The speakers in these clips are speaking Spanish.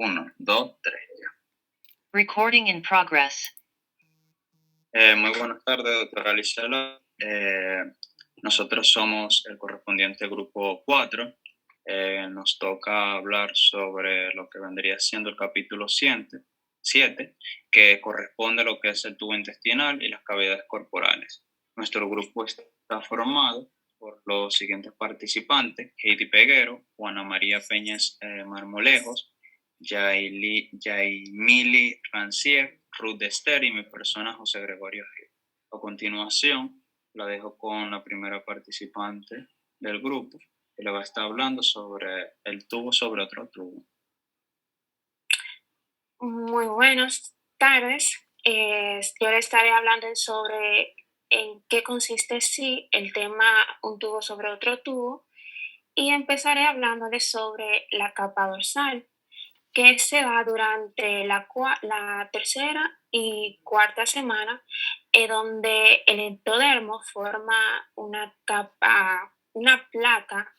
Uno, dos, tres. Recording in progress. Muy buenas tardes, doctora Alisela. Nosotros somos el correspondiente grupo 4. Nos toca hablar sobre lo que vendría siendo el capítulo 7, que corresponde a lo que es el tubo intestinal y las cavidades corporales. Nuestro grupo está formado por los siguientes participantes: Heidi Peguero, Juana María Peñas Marmolejos, Yaimili Rancier, Ruth Dester y mi persona José Gregorio Gil. A continuación, la dejo con la primera participante del grupo, que le va a estar hablando sobre el tubo sobre otro tubo. Muy buenas tardes. Yo le estaré hablando sobre en qué consiste el tema un tubo sobre otro tubo, y empezaré hablándoles sobre la capa dorsal, que se da durante la tercera y cuarta semana, donde el ectodermo forma una placa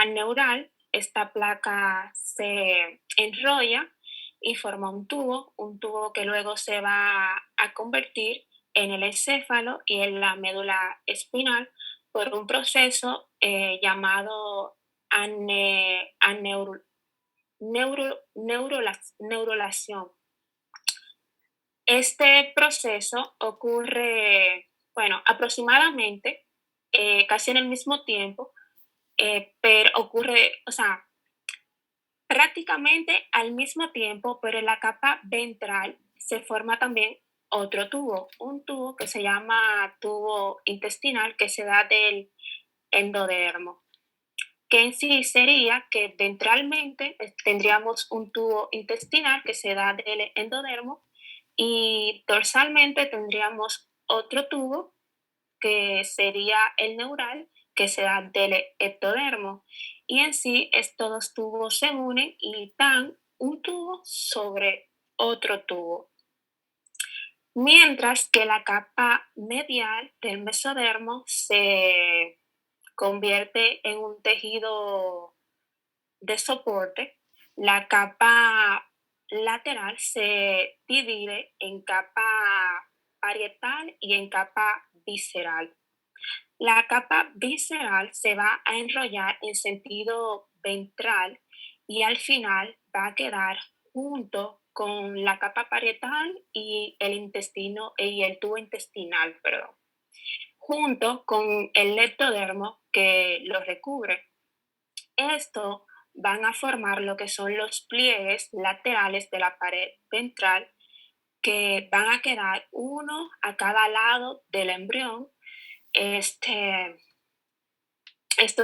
neural. Esta placa se enrolla y forma un tubo que luego se va a convertir en el encéfalo y en la médula espinal por un proceso llamado neurulación. Este proceso ocurre, aproximadamente casi en el mismo tiempo, pero ocurre, prácticamente al mismo tiempo, pero en la capa ventral se forma también otro tubo, un tubo que se llama tubo intestinal, que se da del endodermo, que en sí sería que ventralmente tendríamos un tubo intestinal que se da del endodermo, y dorsalmente tendríamos otro tubo que sería el neural, que se da del ectodermo. Y en sí estos dos tubos se unen y dan un tubo sobre otro tubo. Mientras que la capa medial del mesodermo se convierte en un tejido de soporte, la capa lateral se divide en capa parietal y en capa visceral. La capa visceral se va a enrollar en sentido ventral y al final va a quedar junto con la capa parietal y el tubo intestinal, junto con el ectodermo que lo recubre. Esto van a formar lo que son los pliegues laterales de la pared ventral, que van a quedar uno a cada lado del embrión. Estos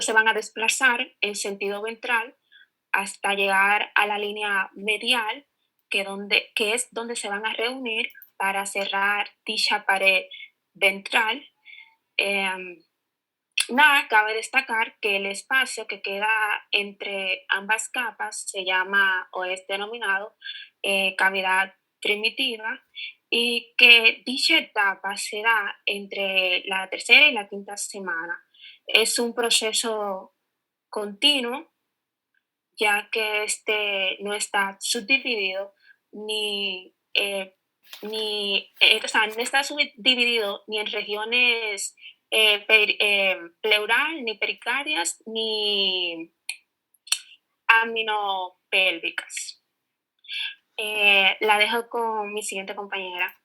se van a desplazar en sentido ventral hasta llegar a la línea medial, que es donde se van a reunir para cerrar dicha pared ventral. Cabe destacar que el espacio que queda entre ambas capas se llama o es denominado cavidad primitiva, y que dicha etapa se da entre la tercera y la quinta semana. Es un proceso continuo, ya que no está subdividido no está subdividido ni en regiones pleural, ni pericárdias, ni aminopélvicas. La dejo con mi siguiente compañera.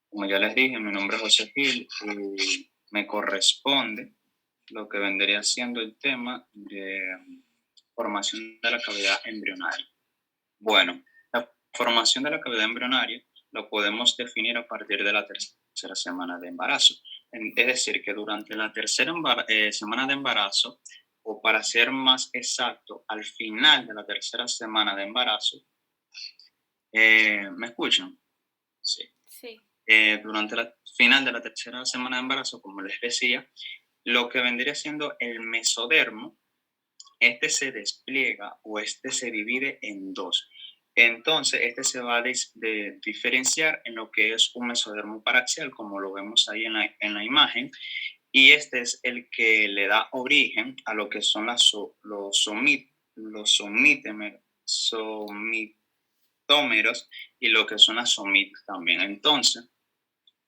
Como ya les dije, mi nombre es José Gil y me corresponde lo que vendría siendo el tema de formación de la cavidad embrionaria. Bueno, la formación de la cavidad embrionaria lo podemos definir a partir de la tercera semana de embarazo. Es decir, que durante la tercera semana de embarazo, o para ser más exacto, al final de la tercera semana de embarazo, ¿me escuchan? Sí. Durante el final de la tercera semana de embarazo, como les decía, lo que vendría siendo el mesodermo, se despliega o se divide en dos. Entonces, este se va a diferenciar en lo que es un mesodermo paraxial, como lo vemos ahí en la imagen, y este es el que le da origen a lo que son los somitómeros y lo que son las somitas también. Entonces,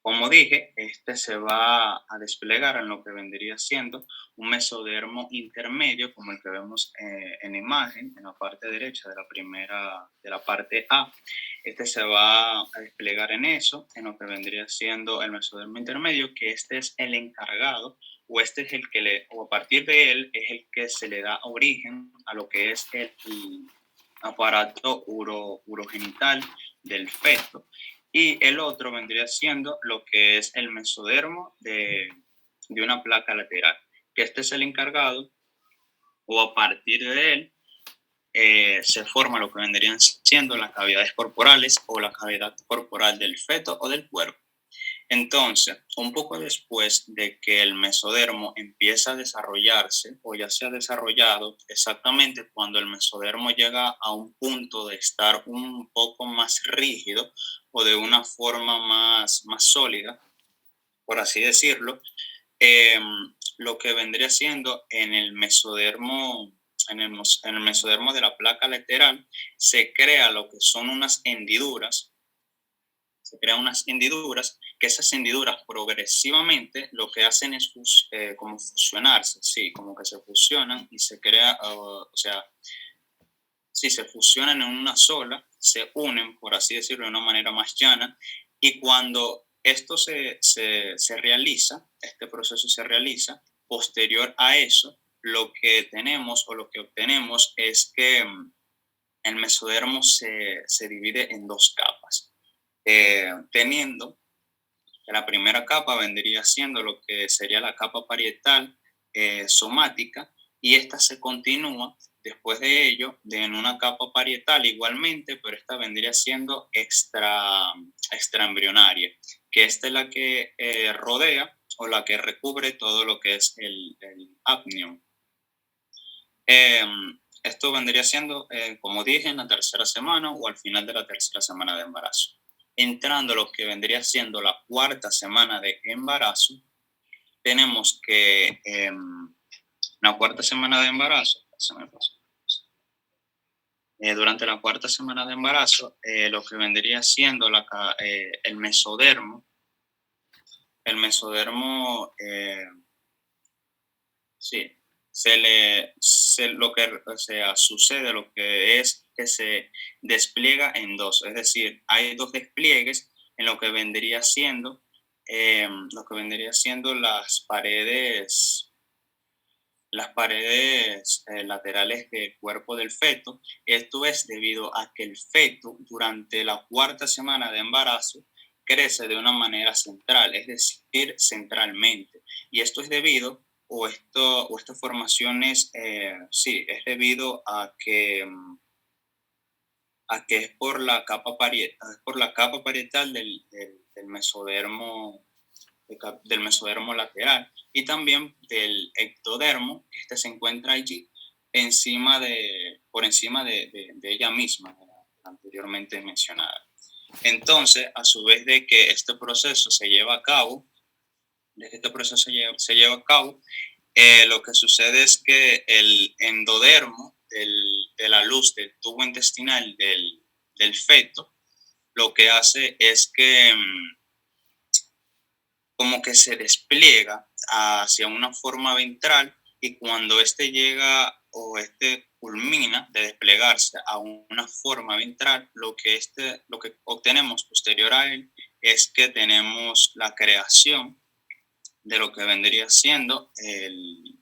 como dije, este se va a desplegar en lo que vendría siendo un mesodermo intermedio, como el que vemos en la imagen, en la parte derecha de la parte A. Este se va a desplegar en eso, en lo que vendría siendo el mesodermo intermedio, que este es el encargado, o este es el que o a partir de él es el que se le da origen a lo que es el aparato urogenital del feto. Y el otro vendría siendo lo que es el mesodermo de una placa lateral, que este es el encargado, o a partir de él se forma lo que vendrían siendo las cavidades corporales o la cavidad corporal del feto o del cuerpo. Entonces, un poco después de que el mesodermo empieza a desarrollarse, o ya se ha desarrollado, exactamente cuando el mesodermo llega a un punto de estar un poco más rígido o de una forma más sólida, por así decirlo, eh, lo que vendría siendo en el mesodermo, en el mesodermo de la placa lateral, se crea lo que son unas hendiduras. Se crean unas hendiduras, que esas hendiduras progresivamente lo que hacen es como fusionarse, sí, como que se fusionan y se crea, o sea, sí, se fusionan en una sola, se unen, por así decirlo, de una manera más llana, y cuando esto se realiza, este proceso se realiza, posterior a eso, lo que tenemos o lo que obtenemos es que el mesodermo se divide en dos capas, teniendo que la primera capa vendría siendo lo que sería la capa parietal somática, y esta se continúa después de ello en una capa parietal igualmente, pero esta vendría siendo extraembrionaria, que esta es la que rodea o la que recubre todo lo que es el apnion. Esto vendría siendo, como dije, en la tercera semana o al final de la tercera semana de embarazo. Entrando a lo que vendría siendo la cuarta semana de embarazo, tenemos que la cuarta semana de embarazo, durante la cuarta semana de embarazo, lo que vendría siendo el mesodermo, sí, lo que, o sea, sucede, lo que es que se despliega en dos, es decir, hay dos despliegues en lo que vendría siendo las paredes laterales del cuerpo del feto. Esto es debido a que el feto durante la cuarta semana de embarazo crece de una manera central, es decir, centralmente. Y esto es debido, esta formación es, sí, es debido a que es por la capa parietal del mesodermo lateral, y también del ectodermo, que este se encuentra allí por encima de ella misma, anteriormente mencionada. Entonces, a su vez de que este proceso se lleva a cabo, lo que sucede es que el endodermo de la luz del tubo intestinal del feto, lo que hace es que como que se despliega hacia una forma ventral, y cuando este llega o este culmina de desplegarse a una forma ventral, lo que obtenemos posterior a él es que tenemos la creación de lo que vendría siendo el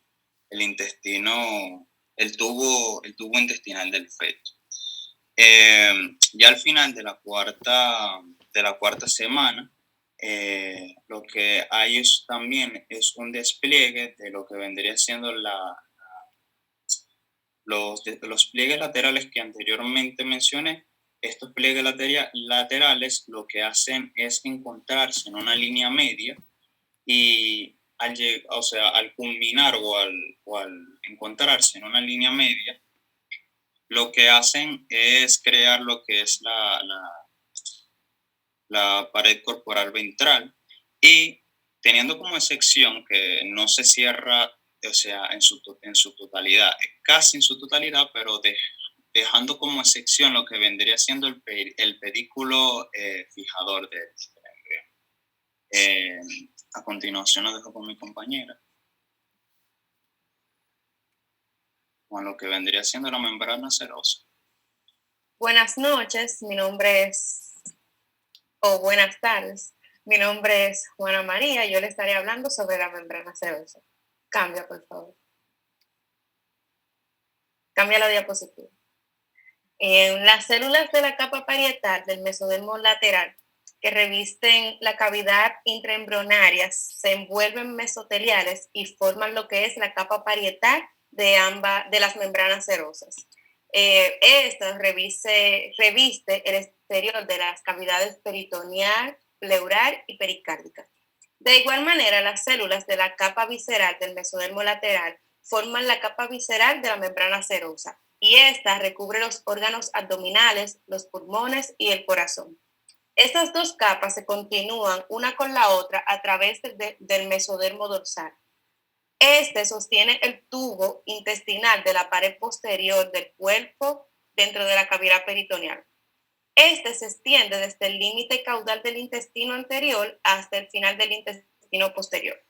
intestino, el tubo intestinal del feto. Ya al final de la cuarta semana, lo que hay también es un despliegue de lo que vendría siendo los pliegues laterales que anteriormente mencioné. Estos pliegues laterales lo que hacen es encontrarse en una línea media, y al culminar o al encontrarse en una línea media, lo que hacen es crear lo que es la pared corporal ventral y teniendo como sección que no se cierra, o sea, en su totalidad, casi en su totalidad, pero dejando como excepción lo que vendría siendo el pedículo fijador del embrión. A continuación lo dejo con mi compañera, con lo que vendría siendo la membrana serosa. Buenas noches, buenas tardes. Mi nombre es Juana María y yo le estaré hablando sobre la membrana serosa. Cambia, por favor. Cambia la diapositiva. En las células de la capa parietal del mesodermo lateral que revisten la cavidad intraembrionaria se envuelven mesoteliales y forman lo que es la capa parietal de las membranas serosas. Esta reviste el exterior de las cavidades peritoneal, pleural y pericárdica. De igual manera, las células de la capa visceral del mesodermo lateral forman la capa visceral de la membrana serosa y esta recubre los órganos abdominales, los pulmones y el corazón. Estas dos capas se continúan una con la otra a través del mesodermo dorsal. Este sostiene el tubo intestinal de la pared posterior del cuerpo dentro de la cavidad peritoneal. Este se extiende desde el límite caudal del intestino anterior hasta el final del intestino posterior.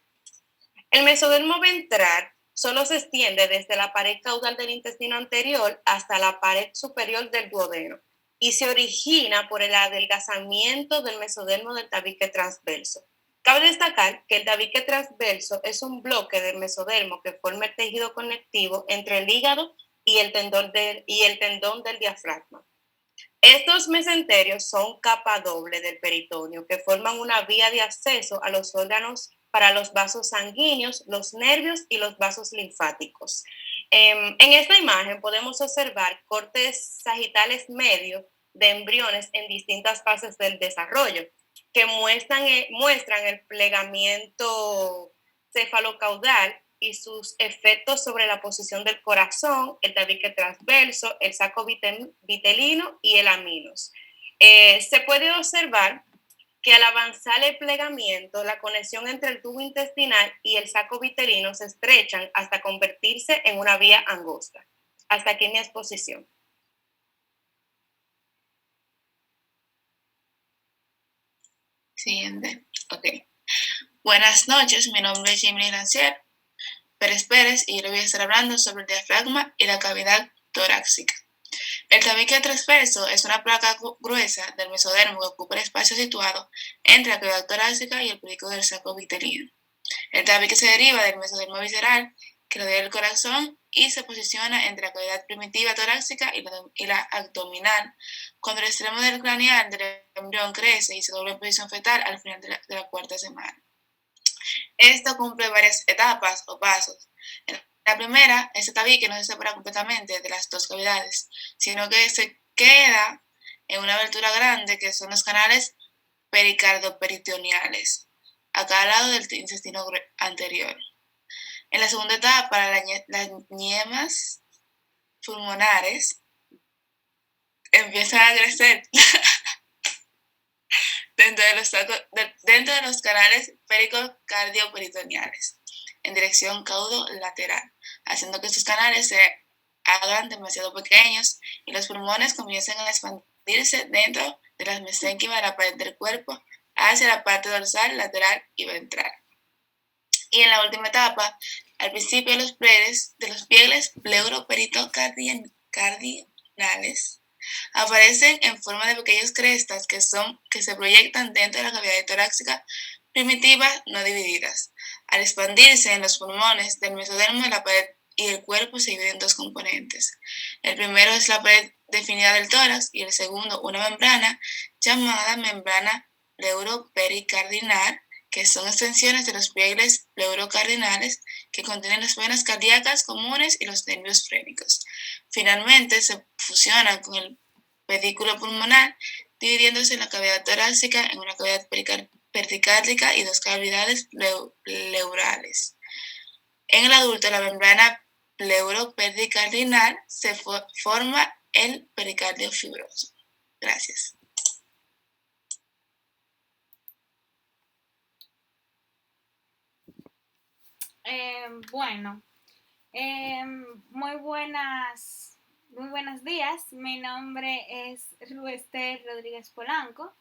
El mesodermo ventral solo se extiende desde la pared caudal del intestino anterior hasta la pared superior del duodeno y se origina por el adelgazamiento del mesodermo del tabique transverso. Cabe destacar que el tabique transverso es un bloque del mesodermo que forma el tejido conectivo entre el hígado y el tendón del diafragma. Estos mesenterios son capa doble del peritoneo que forman una vía de acceso a los órganos para los vasos sanguíneos, los nervios y los vasos linfáticos. En esta imagen podemos observar cortes sagitales medios de embriones en distintas fases del desarrollo que muestran el plegamiento cefalocaudal y sus efectos sobre la posición del corazón, el tabique transverso, el saco vitelino y el aminos. Se puede observar que al avanzar el plegamiento, la conexión entre el tubo intestinal y el saco vitelino se estrechan hasta convertirse en una vía angosta. Hasta aquí mi exposición. Siguiente. Ok. Buenas noches, mi nombre es Jimmy Rancier Pérez y yo le voy a estar hablando sobre el diafragma y la cavidad torácica. El tabique transverso es una placa gruesa del mesodermo que ocupa el espacio situado entre la cavidad torácica y el pedículo del saco vitelino. El tabique se deriva del mesodermo visceral que rodea el corazón y se posiciona entre la cavidad primitiva torácica y la abdominal, cuando el extremo del craneal del embrión crece y se dobla en posición fetal al final de la cuarta semana. Esto cumple varias etapas o pasos. En la primera, este tabique no se separa completamente de las dos cavidades, sino que se queda en una abertura grande que son los canales pericardoperitoneales, a cada lado del intestino anterior. En la segunda etapa, las ñemas pulmonares empiezan a crecer dentro de los canales pericardio-peritoneales en dirección caudo-lateral, haciendo que estos canales se hagan demasiado pequeños y los pulmones comiencen a expandirse dentro de las mesénquimas de la pared del cuerpo hacia la parte dorsal, lateral y ventral. Y en la última etapa, al principio de los pliegues pleuroperitocardinales aparecen en forma de pequeñas crestas que se proyectan dentro de la cavidad torácica primitiva no divididas. Al expandirse en los pulmones del mesodermo, la pared y el cuerpo se dividen en dos componentes. El primero es la pared definida del tórax y el segundo una membrana llamada membrana pleuropericardinal, que son extensiones de los pliegues pleurocardinales que contienen las venas cardíacas comunes y los nervios frénicos. Finalmente se fusionan con el pedículo pulmonar, dividiéndose en la cavidad torácica en una cavidad pericárdica y dos cavidades pleurales. En el adulto, la membrana pleuropericardial se forma el pericardio fibroso. Gracias. Bueno, muy buenos días. Mi nombre es Ruester Rodríguez Polanco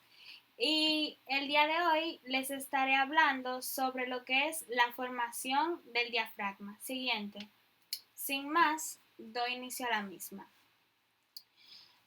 y el día de hoy les estaré hablando sobre lo que es la formación del diafragma. Siguiente. Sin más, doy inicio a la misma.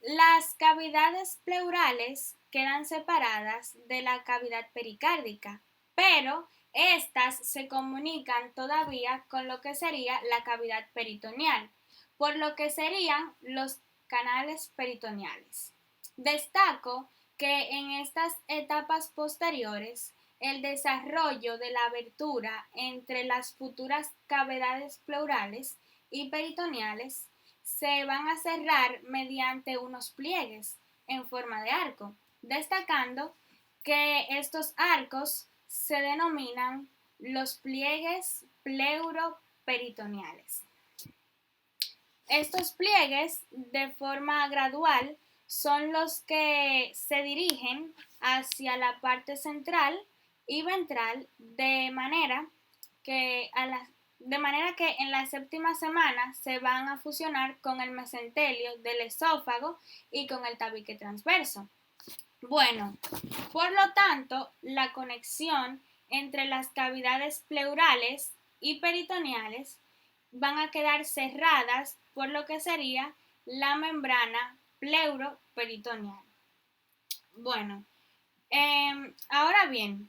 Las cavidades pleurales quedan separadas de la cavidad pericárdica, pero estas se comunican todavía con lo que sería la cavidad peritoneal, por lo que serían los canales peritoneales. Destaco que en estas etapas posteriores, el desarrollo de la abertura entre las futuras cavidades pleurales y peritoneales se van a cerrar mediante unos pliegues en forma de arco, destacando que estos arcos se denominan los pliegues pleuroperitoneales. Estos pliegues, de forma gradual, son los que se dirigen hacia la parte central y ventral de manera que en la séptima semana se van a fusionar con el mesentelio del esófago y con el tabique transverso. Bueno, por lo tanto, la conexión entre las cavidades pleurales y peritoneales van a quedar cerradas por lo que sería la membrana pleuroperitoneal. Bueno, ahora bien,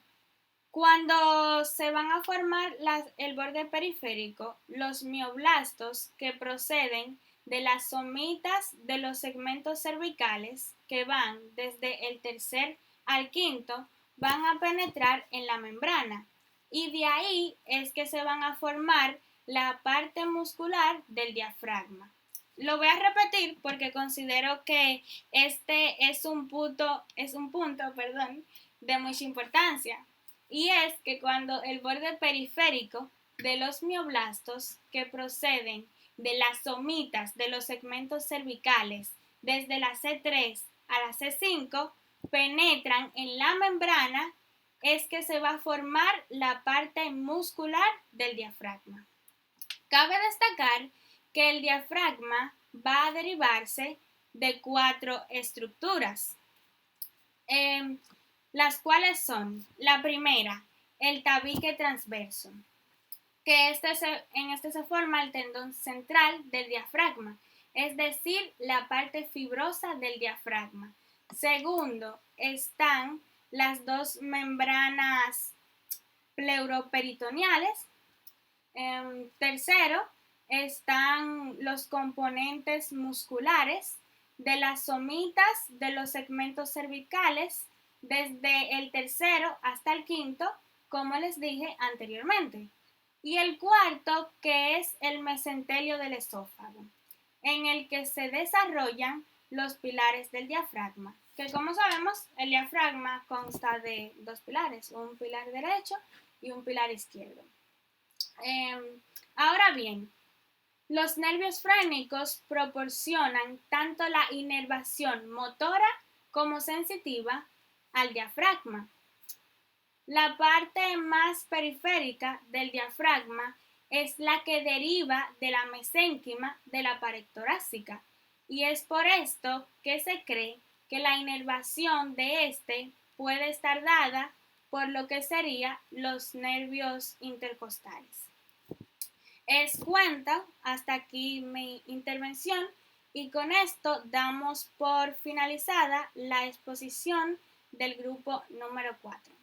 cuando se van a formar el borde periférico, los mioblastos que proceden de las somitas de los segmentos cervicales que van desde el tercer al quinto van a penetrar en la membrana y de ahí es que se van a formar la parte muscular del diafragma. Lo voy a repetir porque considero que este es un punto, de mucha importancia. Y es que cuando el borde periférico de los mioblastos que proceden de las somitas de los segmentos cervicales desde la C3 a la C5 penetran en la membrana, es que se va a formar la parte muscular del diafragma. Cabe destacar que el diafragma va a derivarse de 4 estructuras, las cuales son: la primera, el tabique transverso, que en este se forma el tendón central del diafragma, es decir, la parte fibrosa del diafragma. Segundo, están las dos membranas pleuroperitoneales. Tercero, están los componentes musculares de las somitas de los segmentos cervicales desde el tercero hasta el quinto, como les dije anteriormente. Y el cuarto, que es el mesentelio del esófago, en el que se desarrollan los pilares del diafragma, que como sabemos, el diafragma consta de 2 pilares, un pilar derecho y un pilar izquierdo. Ahora bien, los nervios frénicos proporcionan tanto la inervación motora como sensitiva al diafragma. La parte más periférica del diafragma es la que deriva de la mesénquima de la pared torácica y es por esto que se cree que la inervación de este puede estar dada por lo que serían los nervios intercostales. Es cuenta hasta aquí mi intervención y con esto damos por finalizada la exposición del grupo número 4.